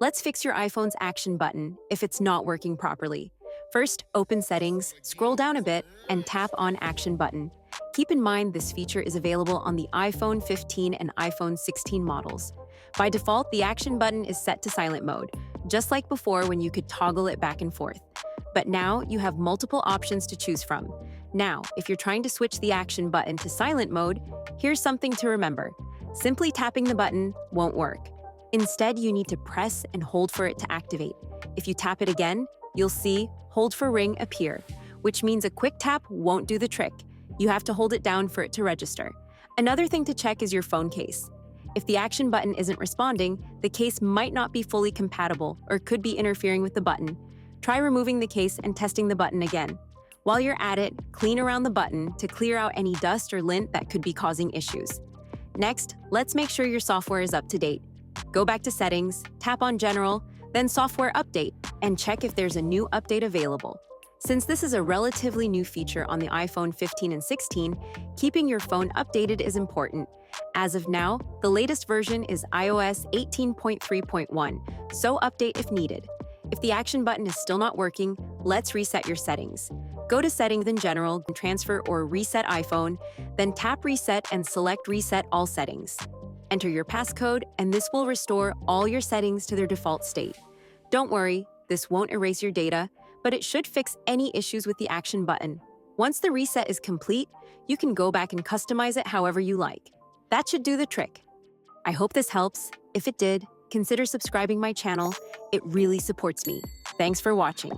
Let's fix your iPhone's action button if it's not working properly. First, open Settings, scroll down a bit, and tap on Action button. Keep in mind this feature is available on the iPhone 15 and iPhone 16 models. By default, the Action button is set to silent mode, just like before when you could toggle it back and forth. But now you have multiple options to choose from. Now, if you're trying to switch the Action button to silent mode, here's something to remember. Simply tapping the button won't work. Instead, you need to press and hold for it to activate. If you tap it again, you'll see Hold for Ring appear, which means a quick tap won't do the trick. You have to hold it down for it to register. Another thing to check is your phone case. If the Action button isn't responding, the case might not be fully compatible or could be interfering with the button. Try removing the case and testing the button again. While you're at it, clean around the button to clear out any dust or lint that could be causing issues. Next, let's make sure your software is up to date. Go back to Settings, tap on General, then Software Update, and check if there's a new update available. Since this is a relatively new feature on the iPhone 15 and 16, keeping your phone updated is important. As of now, the latest version is iOS 18.3.1, so update if needed. If the Action button is still not working, let's reset your settings. Go to Settings in General, Transfer or Reset iPhone, then tap Reset and select Reset All Settings. Enter your passcode, and this will restore all your settings to their default state. Don't worry, this won't erase your data, but it should fix any issues with the Action button. Once the reset is complete, you can go back and customize it however you like. That should do the trick. I hope this helps. If it did, consider subscribing my channel. It really supports me. Thanks for watching.